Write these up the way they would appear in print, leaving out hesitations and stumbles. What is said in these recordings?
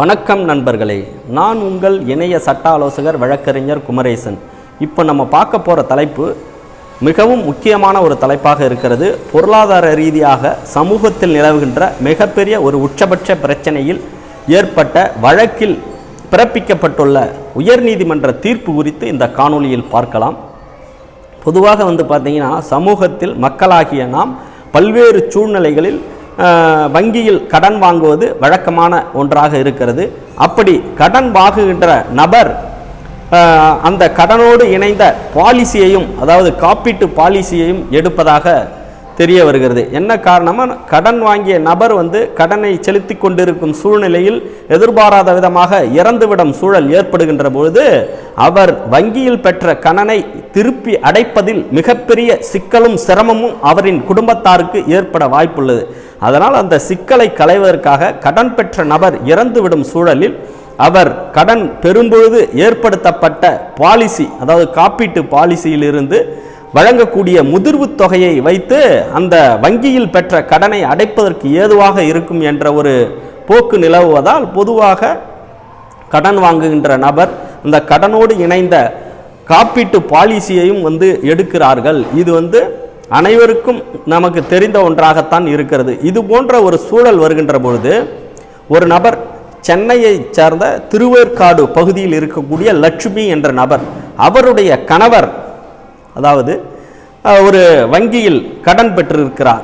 வணக்கம் நண்பர்களே, நான் உங்கள் இணைய சட்ட ஆலோசகர் வழக்கறிஞர் குமரேசன். இப்போ நம்ம பார்க்க போகிற தலைப்பு மிகவும் முக்கியமான ஒரு தலைப்பாக இருக்கிறது. பொருளாதார ரீதியாக சமூகத்தில் நிலவுகின்ற மிகப்பெரிய ஒரு உச்சபட்ச பிரச்சனையில் ஏற்பட்ட வழக்கில் பிறப்பிக்கப்பட்டுள்ள உயர்நீதிமன்ற தீர்ப்பு குறித்து இந்த காணொளியில் பார்க்கலாம். பொதுவாக பார்த்தீங்கன்னா சமூகத்தில் மக்களாகிய நாம் பல்வேறு சூழ்நிலைகளில் வங்கியில் கடன் வாங்குவது வழக்கமான ஒன்றாக இருக்கிறது. அப்படி கடன் வாங்குகின்ற நபர் அந்த கடனோடு இணைந்த பாலிசியையும், அதாவது காப்பீட்டு பாலிசியையும் எடுப்பதாக தெரிய வருகிறது. என்ன காரணமாக, கடன் வாங்கிய நபர் கடனை செலுத்தி கொண்டிருக்கும் சூழ்நிலையில் எதிர்பாராத விதமாக இறந்துவிடும் சூழல் ஏற்படுகின்ற பொழுது அவர் வங்கியில் பெற்ற கடனை திருப்பி அடைப்பதில் மிகப்பெரிய சிக்கலும் சிரமமும் அவரின் குடும்பத்தாருக்கு ஏற்பட வாய்ப்புள்ளது. அதனால் அந்த சிக்கலை களைவதற்காக கடன் பெற்ற நபர் இறந்துவிடும் சூழலில் அவர் கடன் பெறும்பொழுது ஏற்படுத்தப்பட்ட பாலிசி, அதாவது காப்பீட்டு பாலிசியிலிருந்து வழங்கக்கூடிய முதிர்வு தொகையை வைத்து அந்த வங்கியில் பெற்ற கடனை அடைப்பதற்கு ஏதுவாக இருக்கும் என்ற ஒரு போக்கு நிலவுவதால் பொதுவாக கடன் வாங்குகின்ற நபர் இந்த கடனோடு இணைந்த காப்பீட்டு பாலிசியையும் எடுக்கிறார்கள். இது அனைவருக்கும் நமக்கு தெரிந்த ஒன்றாகத்தான் இருக்கிறது. இது போன்ற ஒரு சூழல் வருகின்ற பொழுது ஒரு நபர், சென்னையை சார்ந்த திருவேற்காடு பகுதியில் இருக்கக்கூடிய லட்சுமி என்ற நபர், அவருடைய கணவர் அதாவது ஒரு வங்கியில் கடன் பெற்றிருக்கிறார்.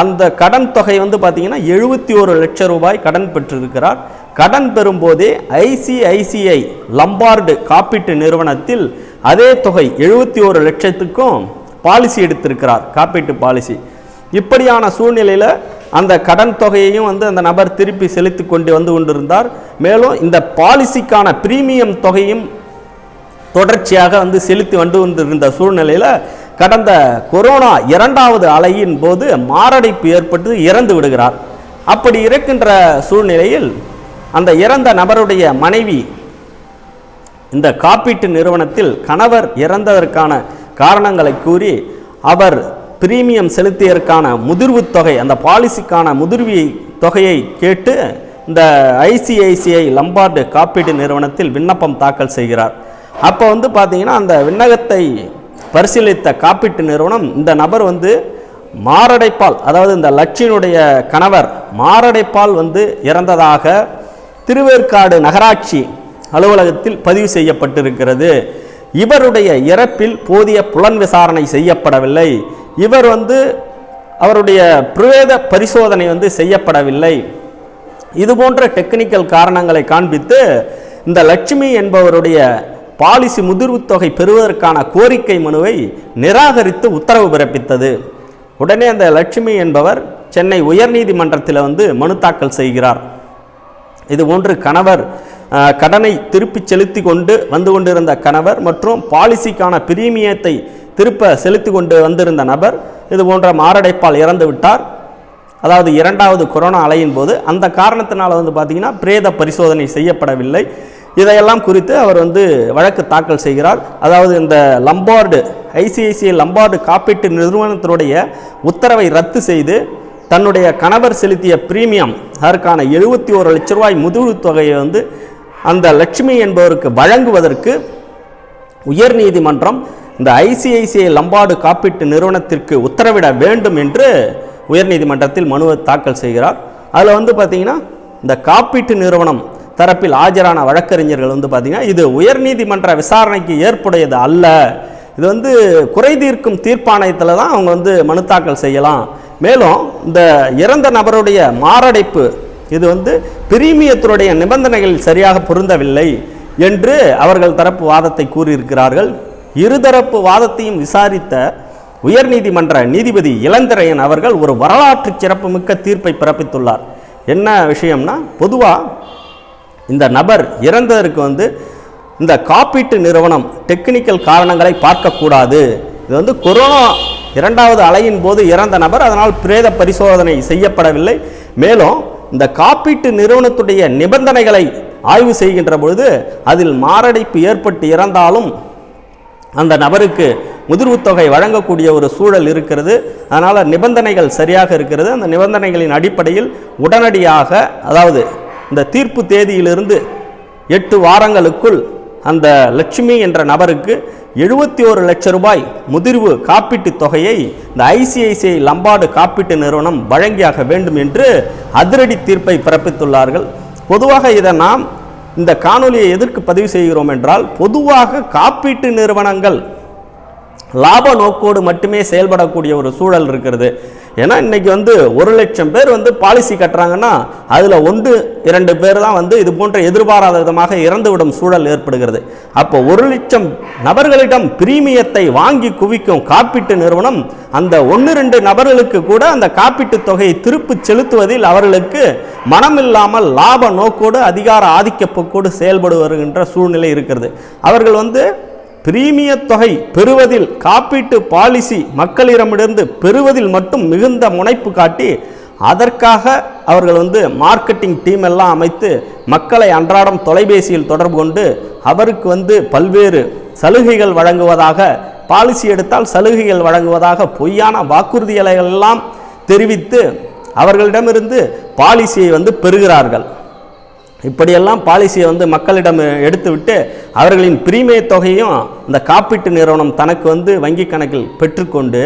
அந்த கடன் தொகை பார்த்தீங்கன்னா 71 லட்சம் ரூபாய் கடன் பெற்றிருக்கிறார். கடன் பெறும்போதே ஐசிஐசிஐ லம்பார்டு காப்பீட்டு நிறுவனத்தில் அதே தொகை 71 லட்சத்துக்கும் பாலிசி எடுத்திருக்கிறார், காப்பீட்டு பாலிசி. இப்படியான சூழ்நிலையில் அந்த கடன் தொகையையும் அந்த நபர் திருப்பி செலுத்தி கொண்டிருந்தார். மேலும் இந்த பாலிசிக்கான பிரீமியம் தொகையும் தொடர்ச்சியாக செலுத்தி கொண்டிருந்த சூழ்நிலையில் கடந்த கொரோனா 2வது அலையின் போது மாரடைப்பு ஏற்பட்டு இறந்து விடுகிறார். அப்படி இருக்கின்ற சூழ்நிலையில் அந்த இறந்த நபருடைய மனைவி இந்த காப்பீட்டு நிறுவனத்தில் கணவர் இறந்ததற்கான காரணங்களை கூறி அவர் பிரீமியம் செலுத்தியதற்கான முதிர்வு தொகை, அந்த பாலிசிக்கான முதிர்வு தொகையை கேட்டு இந்த ஐசிஐசிஐ லம்பார்டு காப்பீட்டு நிறுவனத்தில் விண்ணப்பம் தாக்கல் செய்கிறார். அப்போ பார்த்தீங்கன்னா அந்த விண்ணகத்தை பரிசீலித்த காப்பீட்டு நிறுவனம் இந்த நபர் மாரடைப்பால், அதாவது இந்த லட்சியினுடைய கணவர் மாரடைப்பால் இறந்ததாக திருவேற்காடு நகராட்சி அலுவலகத்தில் பதிவு செய்யப்பட்டிருக்கிறது. இவருடைய இறப்பில் போதிய புலன் விசாரணை செய்யப்படவில்லை. இவர் அவருடைய பிரேத பரிசோதனை செய்யப்படவில்லை. இது போன்ற டெக்னிக்கல் காரணங்களை காண்பித்து இந்த லட்சுமி என்பவருடைய பாலிசி முதிர்வு தொகை பெறுவதற்கான கோரிக்கை மனுவை நிராகரித்து உத்தரவு பிறப்பித்தது. உடனே அந்த லட்சுமி என்பவர் சென்னை உயர்நீதிமன்றத்தில் மனு தாக்கல் செய்கிறார். இது போன்று கணவர் கடனை திருப்பி செலுத்தி கொண்டிருந்த கணவர் மற்றும் பாலிசிக்கான பிரீமியத்தை திருப்ப செலுத்தி கொண்டு வந்திருந்த நபர் இது போன்ற மாரடைப்பால் இறந்து விட்டார். அதாவது 2வது கொரோனா அலையின் போது அந்த காரணத்தினால பார்த்தீங்கன்னா பிரேத பரிசோதனை செய்யப்படவில்லை. இதையெல்லாம் குறித்து அவர் வழக்கு தாக்கல் செய்கிறார். அதாவது இந்த லம்பார்டு ஐசிஐசிஐ லம்பார்டு காப்பீட்டு நிறுவனத்தினுடைய உத்தரவை ரத்து செய்து தன்னுடைய கணவர் செலுத்திய பிரீமியம், அதற்கான 71 லட்சம் ரூபாய் முதிர்வு தொகையை அந்த லட்சுமி என்பவருக்கு வழங்குவதற்கு உயர்நீதிமன்றம் இந்த ஐசிஐசிஐ லம்பார்டு காப்பீட்டு நிறுவனத்திற்கு உத்தரவிட வேண்டும் என்று உயர்நீதிமன்றத்தில் மனுவை தாக்கல் செய்கிறார். அதில் பார்த்தீங்கன்னா இந்த காப்பீட்டு நிறுவனம் தரப்பில் ஆஜரான வழக்கறிஞர்கள் பார்த்தீங்கன்னா இது உயர்நீதிமன்ற விசாரணைக்கு ஏற்புடையது அல்ல, இது குறை தீர்க்கும் தீர்ப்பாணையத்தில் தான் அவங்க மனு தாக்கல் செய்யலாம். மேலும் இந்த இறந்த நபருடைய மாரடைப்பு இது பிரீமியத்தினுடைய நிபந்தனைகள் சரியாக பொருந்தவில்லை என்று அவர்கள் தரப்பு வாதத்தை கூறியிருக்கிறார்கள். இருதரப்பு வாதத்தையும் விசாரித்த உயர்நீதிமன்ற நீதிபதி இளந்திரையன் அவர்கள் ஒரு வரலாற்று சிறப்புமிக்க தீர்ப்பை பிறப்பித்துள்ளார். என்ன விஷயம்னா, பொதுவாக இந்த நபர் இறந்ததற்கு இந்த காப்பீட்டு நிறுவனம் டெக்னிக்கல் காரணங்களை பார்க்கக்கூடாது. இது கொரோனா 2வது அலையின் போது இறந்த நபர், அதனால் பிரேத பரிசோதனை செய்யப்படவில்லை. மேலும் இந்த காப்பீட்டு நிறுவனத்துடைய நிபந்தனைகளை ஆய்வு செய்கின்ற பொழுது அதில் மாரடைப்பு ஏற்பட்டு இறந்தாலும் அந்த நபருக்கு முதிர்வு தொகை வழங்கக்கூடிய ஒரு சூழல் இருக்கிறது. அதனால் நிபந்தனைகள் சரியாக இருக்கிறது. அந்த நிபந்தனைகளின் அடிப்படையில் உடனடியாக, அதாவது இந்த தீர்ப்பு தேதியிலிருந்து 8 வாரங்களுக்குள் அந்த லட்சுமி என்ற நபருக்கு 71 லட்சம் ரூபாய் முதிர்வு காப்பீட்டு தொகையை இந்த ஐசிஐசிஐ லம்பார்டு காப்பீட்டு நிறுவனம் வழங்கியாக வேண்டும் என்று அதிரடி தீர்ப்பை பிறப்பித்துள்ளார்கள். பொதுவாக இதை நாம் இந்த காணொலியை எதற்கு பதிவு செய்கிறோம் என்றால், பொதுவாக காப்பீட்டு நிறுவனங்கள் லாப நோக்கோடு மட்டுமே செயல்படக்கூடிய ஒரு சூழல் இருக்கிறது. ஏன்னா இன்னைக்கு 1 லட்சம் பேர் பாலிசி கட்டுறாங்கன்னா அதில் 1-2 பேர் தான் இது போன்ற எதிர்பாராத விதமாக இறந்துவிடும் சூழல் ஏற்படுகிறது. அப்போ 1 லட்சம் நபர்களிடம் பிரீமியத்தை வாங்கி குவிக்கும் காப்பீட்டு நிறுவனம் அந்த 1-2 நபர்களுக்கு கூட அந்த காப்பீட்டு தொகையை திருப்பி செலுத்துவதில் அவர்களுக்கு மனமில்லாமல் லாப நோக்கோடு அதிகார ஆதிக்க போக்கோடு செயல்படு வருகின்ற சூழ்நிலை இருக்கிறது. அவர்கள் பிரீமிய தொகை பெறுவதில், காப்பீட்டு பாலிசி மக்களிடமிருந்து பெறுவதில் மட்டும் மிகுந்த முனைப்பு காட்டி அதற்காக அவர்கள் மார்க்கெட்டிங் டீம் எல்லாம் அமைத்து மக்களை அன்றாடம் தொலைபேசியில் தொடர்பு கொண்டு அவருக்கு பல்வேறு சலுகைகள் வழங்குவதாக, பாலிசி எடுத்தால் சலுகைகள் வழங்குவதாக பொய்யான வாக்குறுதிகளை எல்லாம் தெரிவித்து அவர்களிடமிருந்து பாலிசியை பெறுகிறார்கள். இப்படியெல்லாம் பாலிசியை மக்களிடம் எடுத்துவிட்டு அவர்களின் பிரீமிய தொகையும் இந்த காப்பீட்டு நிறுவனம் தனக்கு வங்கி கணக்கில் பெற்றுக்கொண்டு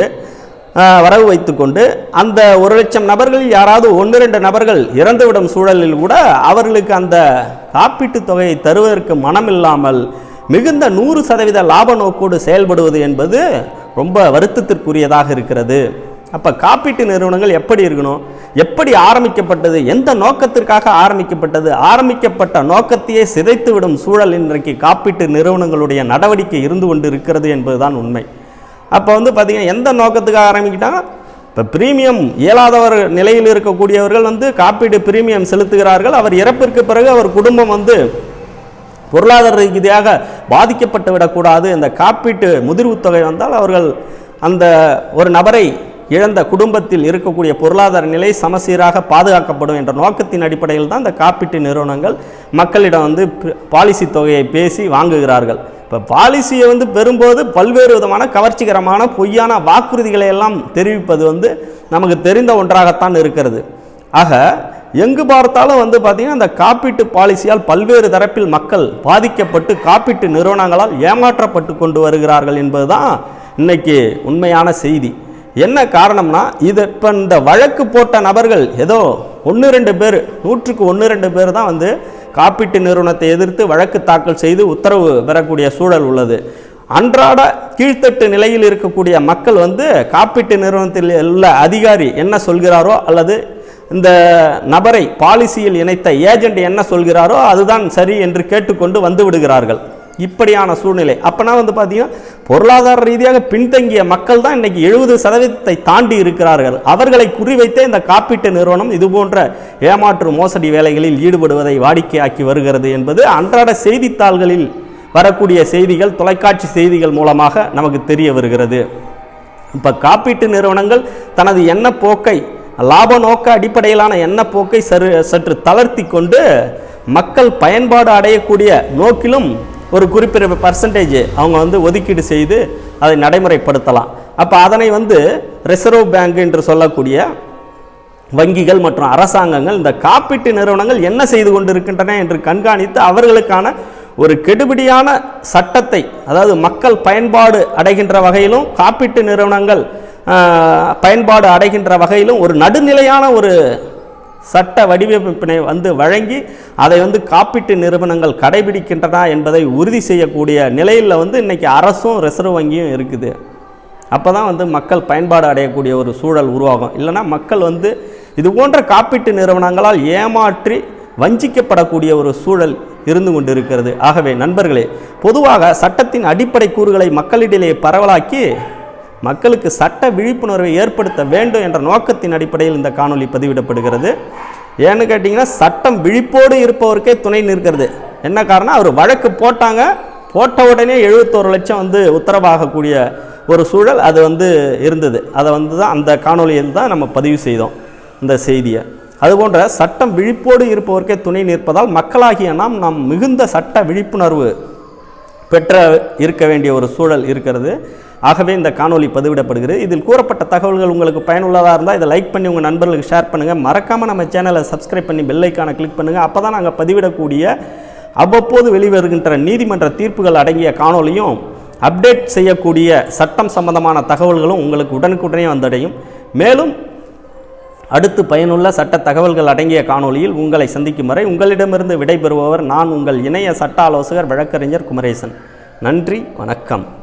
வரவு வைத்துக்கொண்டு அந்த 1 லட்சம் நபர்களில் யாராவது 1-2 நபர்கள் இறந்துவிடும் சூழலில் கூட அவர்களுக்கு அந்த காப்பீட்டு தொகையை தருவதற்கு மனமில்லாமல் மிகுந்த 100% லாப நோக்கோடு செயல்படுவது என்பது ரொம்ப வருத்தத்திற்குரியதாக இருக்கிறது. அப்போ காப்பீட்டு நிறுவனங்கள் எப்படி இருக்கணும், எப்படி ஆரம்பிக்கப்பட்டது, எந்த நோக்கத்திற்காக ஆரம்பிக்கப்பட்டது, ஆரம்பிக்கப்பட்ட நோக்கத்தையே சிதைத்து விடும் சூழல் இன்றைக்கு காப்பீட்டு நிறுவனங்களுடைய நடவடிக்கை இருந்து கொண்டு இருக்கிறது என்பதுதான் உண்மை. அப்போ பார்த்தீங்கன்னா எந்த நோக்கத்துக்காக ஆரம்பிக்கிட்டாங்க, இப்போ பிரீமியம் இயலாதவர் நிலையில் இருக்கக்கூடியவர்கள் காப்பீடு பிரீமியம் செலுத்துகிறார்கள். அவர் இறப்பிற்கு பிறகு அவர் குடும்பம் பொருளாதார ரீதியாக பாதிக்கப்பட்டு விடக்கூடாது, இந்த காப்பீட்டு முதிர்வு தொகை வந்தால் அவர்கள் அந்த ஒரு நபரை இழந்த குடும்பத்தில் இருக்கக்கூடிய பொருளாதார நிலை சமசீராக பாதுகாக்கப்படும் என்ற நோக்கத்தின் அடிப்படையில் தான் இந்த காப்பீட்டு நிறுவனங்கள் மக்களிடம் பாலிசி தொகையை பேசி வாங்குகிறார்கள். இப்போ பாலிசியை பெறும்போது பல்வேறு விதமான கவர்ச்சிகரமான பொய்யான வாக்குறுதிகளை எல்லாம் தெரிவிப்பது நமக்கு தெரிந்த ஒன்றாகத்தான் இருக்கிறது. ஆக எங்கு பார்த்தாலும் பார்த்தீங்கன்னா இந்த காப்பீட்டு பாலிசியால் பல்வேறு தரப்பில் மக்கள் பாதிக்கப்பட்டு காப்பீட்டு நிறுவனங்களால் ஏமாற்றப்பட்டு கொண்டு வருகிறார்கள் என்பதுதான் இன்னைக்கு உண்மையான செய்தி. என்ன காரணம்னா, இது இப்போ இந்த வழக்கு போட்ட நபர்கள் ஏதோ 1-2 பேர், 100க்கு 1-2 பேர் தான் காப்பீட்டு நிறுவனத்தை எதிர்த்து வழக்கு தாக்கல் செய்து உத்தரவு பெறக்கூடிய சூழல் உள்ளது. அன்றாட கீழ்த்தட்டு நிலையில் இருக்கக்கூடிய மக்கள் காப்பீட்டு நிறுவனத்தில் உள்ள அதிகாரி என்ன சொல்கிறாரோ அல்லது இந்த நபரை பாலிசியில் இணைத்த ஏஜென்ட் என்ன சொல்கிறாரோ அதுதான் சரி என்று கேட்டுக்கொண்டு வந்து விடுகிறார்கள். இப்படியான சூழ்நிலை. அப்போனா பார்த்தீங்கன்னா பொருளாதார ரீதியாக பின்தங்கிய மக்கள் தான் இன்றைக்கி 70% தாண்டி இருக்கிறார்கள். அவர்களை குறிவைத்தே இந்த காப்பீட்டு நிறுவனம் இதுபோன்ற ஏமாற்று மோசடி வேலைகளில் ஈடுபடுவதை வாடிக்கையாக்கி வருகிறது என்பது அன்றாட செய்தித்தாள்களில் வரக்கூடிய செய்திகள், தொலைக்காட்சி செய்திகள் மூலமாக நமக்கு தெரிய வருகிறது. இப்போ காப்பீட்டு நிறுவனங்கள் தனது எண்ண போக்கை, லாப நோக்க அடிப்படையிலான எண்ண போக்கை சற்று தளர்த்தி கொண்டு மக்கள் பயன்பாடு அடையக்கூடிய நோக்கிலும் ஒரு குறிப்பிட்ட பர்சன்டேஜ் அவங்க ஒதுக்கீடு செய்து அதை நடைமுறைப்படுத்தலாம். அப்போ அதனை ரிசர்வ் பேங்க் என்று சொல்லக்கூடிய வங்கிகள் மற்றும் அரசாங்கங்கள் இந்த காப்பீட்டு நிறுவனங்கள் என்ன செய்து கொண்டிருக்கின்றன என்று கண்காணித்து அவர்களுக்கான ஒரு கெடுபிடியான சட்டத்தை, அதாவது மக்கள் பயன்பாடு அடைகின்ற வகையிலும் காப்பீட்டு நிறுவனங்கள் பயன்பாடு அடைகின்ற வகையிலும் ஒரு நடுநிலையான ஒரு சட்ட வடிவமைப்பினை வழங்கி அதை காப்பீட்டு நிறுவனங்கள் கடைபிடிக்கின்றன என்பதை உறுதி செய்யக்கூடிய நிலையில் இன்னைக்கு அரசும் ரிசர்வ் வங்கியும் இருக்குது. அப்போ தான் மக்கள் பயன்பாடு அடையக்கூடிய ஒரு சூழல் உருவாகும். இல்லைனா மக்கள் இது போன்ற காப்பீட்டு நிறுவனங்களால் ஏமாற்றி வஞ்சிக்கப்படக்கூடிய ஒரு சூழல் இருந்து கொண்டு இருக்கிறது. ஆகவே நண்பர்களே, பொதுவாக சட்டத்தின் அடிப்படை கூறுகளை மக்களிடையே பரவலாக்கி மக்களுக்கு சட்ட விழிப்புணர்வை ஏற்படுத்த வேண்டும் என்ற நோக்கத்தின் அடிப்படையில் இந்த காணொலி பதிவிடப்படுகிறது. ஏன்னு கேட்டிங்கன்னா, சட்டம் விழிப்போடு இருப்பவருக்கே துணை நிற்கிறது. என்ன காரணம், அவர் வழக்கு போட்ட உடனே 71 லட்சம் உத்தரவாகக்கூடிய ஒரு சூழல் அது இருந்தது. அதை தான் அந்த காணொலியில் தான் நம்ம பதிவு செய்தோம் இந்த செய்தியை. அதுபோன்ற சட்டம் விழிப்போடு இருப்பவருக்கே துணை நிற்பதால் மக்களாகிய நாம் மிகுந்த சட்ட விழிப்புணர்வு பெற்ற இருக்க வேண்டிய ஒரு சூழல் இருக்கிறது. ஆகவே இந்த காணொலி பதிவிடப்படுகிறது. இதில் கூறப்பட்ட தகவல்கள் உங்களுக்கு பயனுள்ளதாக இருந்தால் இதை லைக் பண்ணி உங்கள் நண்பர்களுக்கு ஷேர் பண்ணுங்கள். மறக்காமல் நம்ம சேனலை சப்ஸ்கிரைப் பண்ணி பெல் ஐக்கானை கிளிக் பண்ணுங்கள். அப்போ தான் நாங்கள் பதிவிடக்கூடிய அவ்வப்போது வெளிவருகின்ற நீதிமன்ற தீர்ப்புகள் அடங்கிய காணொலியும் அப்டேட் செய்யக்கூடிய சட்டம் சம்பந்தமான தகவல்களும் உங்களுக்கு உடனுக்குடனே வந்தடையும். மேலும் அடுத்து பயனுள்ள சட்ட தகவல்கள் அடங்கிய காணொலியில் உங்களை சந்திக்கும் வரை உங்களிடமிருந்து விடைபெறுபவர் நான் உங்கள் இணைய சட்ட ஆலோசகர் வழக்கறிஞர் குமரேசன். நன்றி, வணக்கம்.